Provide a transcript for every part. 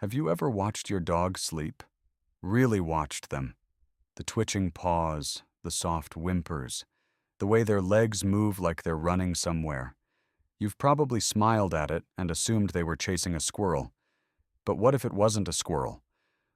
Have you ever watched your dog sleep? Really watched them. The twitching paws, the soft whimpers, the way their legs move like they're running somewhere. You've probably smiled at it and assumed they were chasing a squirrel. But what if it wasn't a squirrel?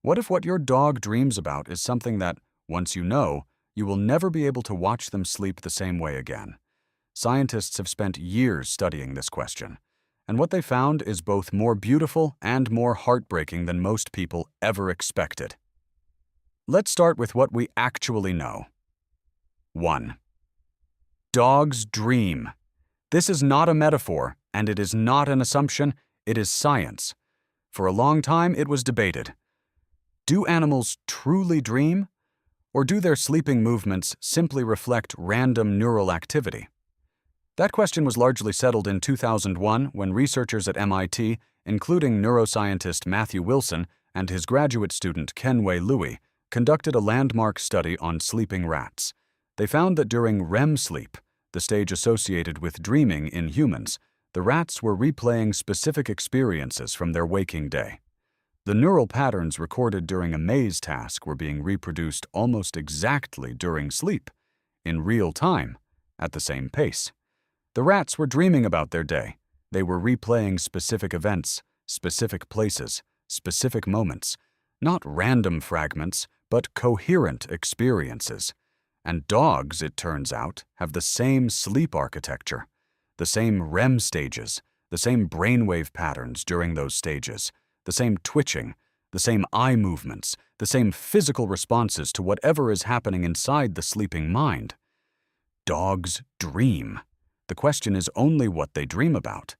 What if what your dog dreams about is something that, once you know, you will never be able to watch them sleep the same way again? Scientists have spent years studying this question, and what they found is both more beautiful and more heartbreaking than most people ever expected. Let's start with what we actually know. 1. Dogs dream. This is not a metaphor, and it is not an assumption, it is science. For a long time, it was debated. Do animals truly dream? Or do their sleeping movements simply reflect random neural activity? That question was largely settled in 2001 when researchers at MIT, including neuroscientist Matthew Wilson and his graduate student Kenway Louie, conducted a landmark study on sleeping rats. They found that during REM sleep, the stage associated with dreaming in humans, the rats were replaying specific experiences from their waking day. The neural patterns recorded during a maze task were being reproduced almost exactly during sleep, in real time, at the same pace. The rats were dreaming about their day. They were replaying specific events, specific places, specific moments, not random fragments, but coherent experiences. And dogs, it turns out, have the same sleep architecture, the same REM stages, the same brainwave patterns during those stages, the same twitching, the same eye movements, the same physical responses to whatever is happening inside the sleeping mind. Dogs dream. The question is only what they dream about.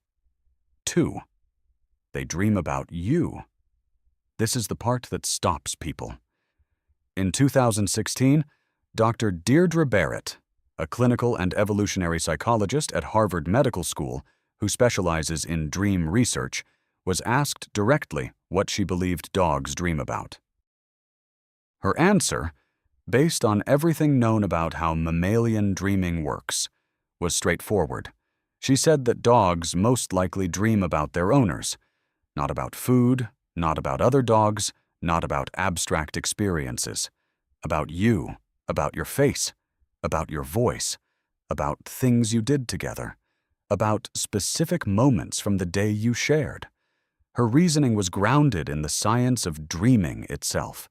2. They dream about you. This is the part that stops people. In 2016, Dr. Deirdre Barrett, a clinical and evolutionary psychologist at Harvard Medical School who specializes in dream research, was asked directly what she believed dogs dream about. Her answer, based on everything known about how mammalian dreaming works, was straightforward. She said that dogs most likely dream about their owners, not about food, not about other dogs, not about abstract experiences, about you, about your face, about your voice, about things you did together, about specific moments from the day you shared. Her reasoning was grounded in the science of dreaming itself.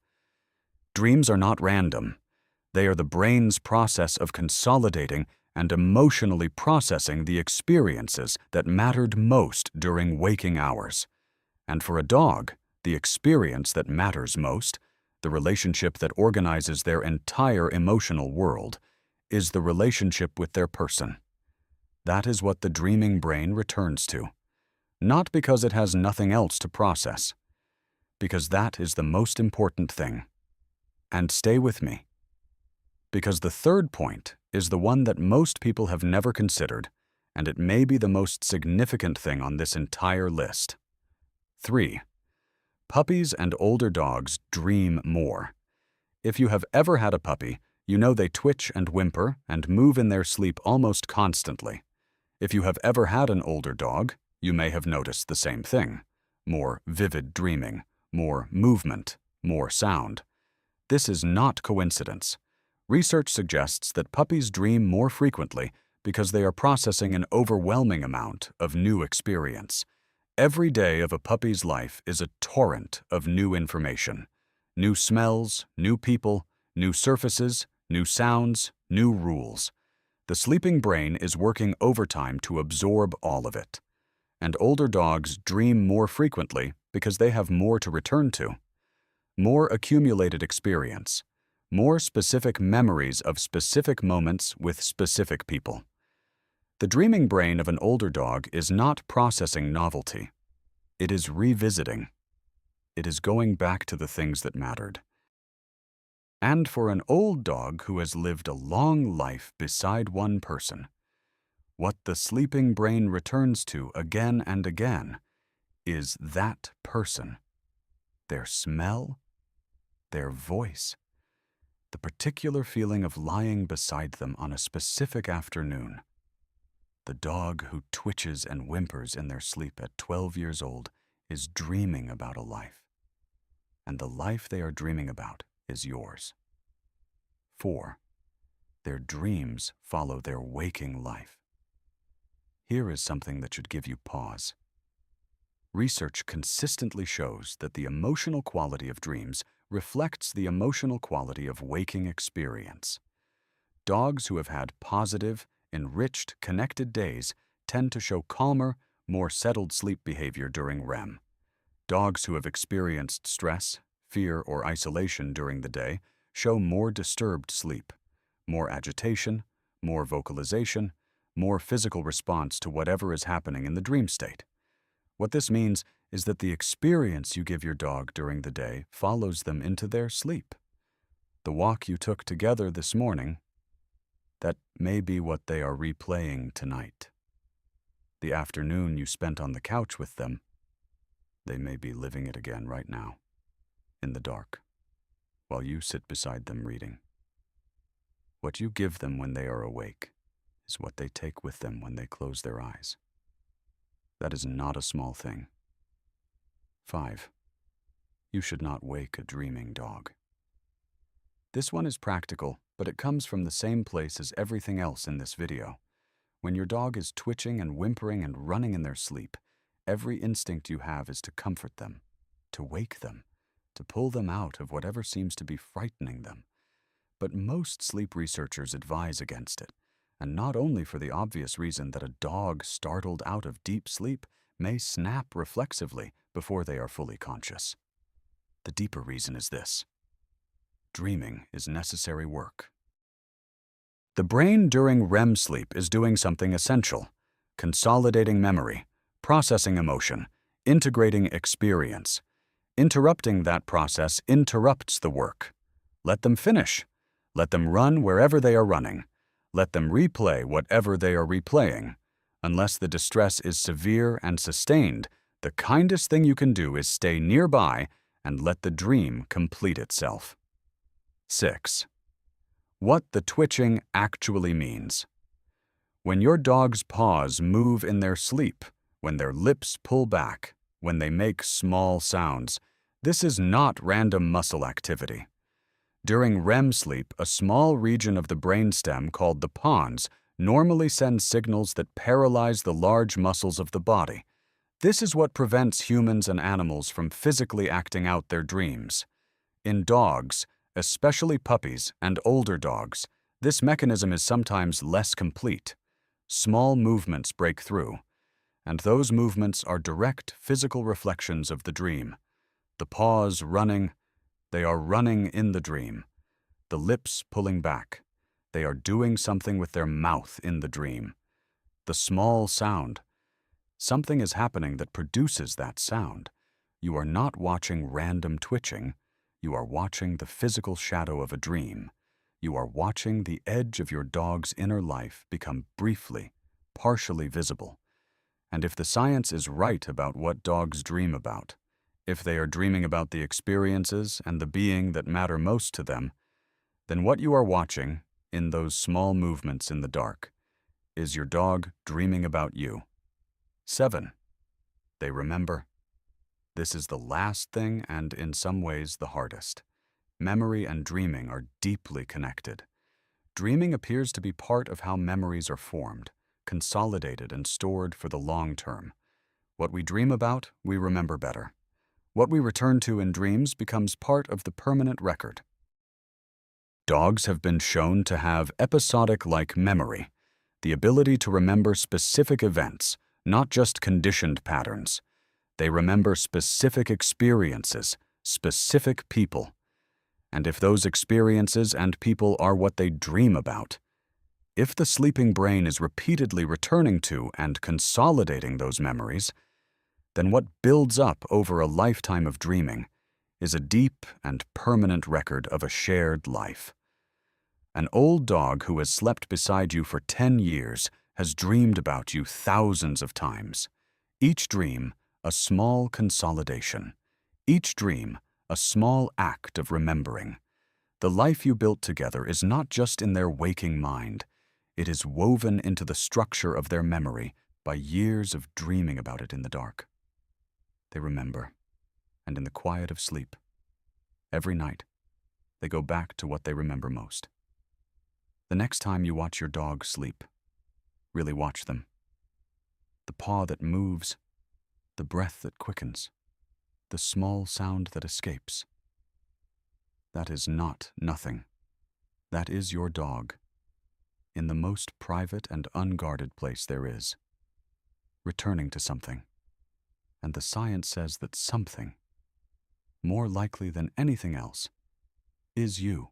Dreams are not random. They are the brain's process of consolidating and emotionally processing the experiences that mattered most during waking hours. And for a dog, the experience that matters most, the relationship that organizes their entire emotional world, is the relationship with their person. That is what the dreaming brain returns to. Not because it has nothing else to process, because that is the most important thing. And stay with me, because the third point is the one that most people have never considered, and it may be the most significant thing on this entire list. 3. Puppies and older dogs dream more. If you have ever had a puppy, you know they twitch and whimper and move in their sleep almost constantly. If you have ever had an older dog, you may have noticed the same thing. More vivid dreaming, more movement, more sound. This is not coincidence. Research suggests that puppies dream more frequently because they are processing an overwhelming amount of new experience. Every day of a puppy's life is a torrent of new information. New smells, new people, new surfaces, new sounds, new rules. The sleeping brain is working overtime to absorb all of it. And older dogs dream more frequently because they have more to return to. More accumulated experience. More specific memories of specific moments with specific people. The dreaming brain of an older dog is not processing novelty. It is revisiting. It is going back to the things that mattered. And for an old dog who has lived a long life beside one person, what the sleeping brain returns to again and again is that person, their smell, their voice, the particular feeling of lying beside them on a specific afternoon. The dog who twitches and whimpers in their sleep at 12 years old is dreaming about a life, and the life they are dreaming about is yours. 4. Their dreams follow their waking life. Here is something that should give you pause. Research consistently shows that the emotional quality of dreams reflects the emotional quality of waking experience. Dogs who have had positive, enriched, connected days tend to show calmer, more settled sleep behavior during REM. Dogs who have experienced stress, fear, or isolation during the day show more disturbed sleep, more agitation, more vocalization, more physical response to whatever is happening in the dream state. What this means is that the experience you give your dog during the day follows them into their sleep. The walk you took together this morning, that may be what they are replaying tonight. The afternoon you spent on the couch with them, they may be living it again right now, in the dark, while you sit beside them reading. What you give them when they are awake is what they take with them when they close their eyes. That is not a small thing. 5. You should not wake a dreaming dog. This one is practical, but it comes from the same place as everything else in this video. When your dog is twitching and whimpering and running in their sleep, every instinct you have is to comfort them, to wake them, to pull them out of whatever seems to be frightening them. But most sleep researchers advise against it, and not only for the obvious reason that a dog startled out of deep sleep may snap reflexively before they are fully conscious. The deeper reason is this: dreaming is necessary work. The brain during REM sleep is doing something essential: consolidating memory, processing emotion, integrating experience. Interrupting that process interrupts the work. Let them finish. Let them run wherever they are running. Let them replay whatever they are replaying. Unless the distress is severe and sustained, the kindest thing you can do is stay nearby and let the dream complete itself. 6. What the twitching actually means. When your dog's paws move in their sleep, when their lips pull back, when they make small sounds, this is not random muscle activity. During REM sleep, a small region of the brainstem called the pons normally sends signals that paralyze the large muscles of the body. This is what prevents humans and animals from physically acting out their dreams. In dogs, especially puppies and older dogs, this mechanism is sometimes less complete. Small movements break through, and those movements are direct physical reflections of the dream. The paws running, they are running in the dream. The lips pulling back, they are doing something with their mouth in the dream. The small sound, something is happening that produces that sound. You are not watching random twitching. You are watching the physical shadow of a dream. You are watching the edge of your dog's inner life become briefly, partially visible. And if the science is right about what dogs dream about, if they are dreaming about the experiences and the being that matter most to them, then what you are watching, in those small movements in the dark, is your dog dreaming about you. 7. They remember. This is the last thing and, in some ways, the hardest. Memory and dreaming are deeply connected. Dreaming appears to be part of how memories are formed, consolidated and stored for the long term. What we dream about, we remember better. What we return to in dreams becomes part of the permanent record. Dogs have been shown to have episodic-like memory, the ability to remember specific events, not just conditioned patterns. They remember specific experiences, specific people. And if those experiences and people are what they dream about, if the sleeping brain is repeatedly returning to and consolidating those memories, then what builds up over a lifetime of dreaming is a deep and permanent record of a shared life. An old dog who has slept beside you for 10 years has dreamed about you thousands of times. Each dream, a small consolidation. Each dream, a small act of remembering. The life you built together is not just in their waking mind. It is woven into the structure of their memory by years of dreaming about it in the dark. they remember, and in the quiet of sleep, every night, they go back to what they remember most. The next time you watch your dog sleep, really watch them. The paw that moves, the breath that quickens, the small sound that escapes. That is not nothing. That is your dog, in the most private and unguarded place there is, returning to something. And the science says that something, more likely than anything else, is you.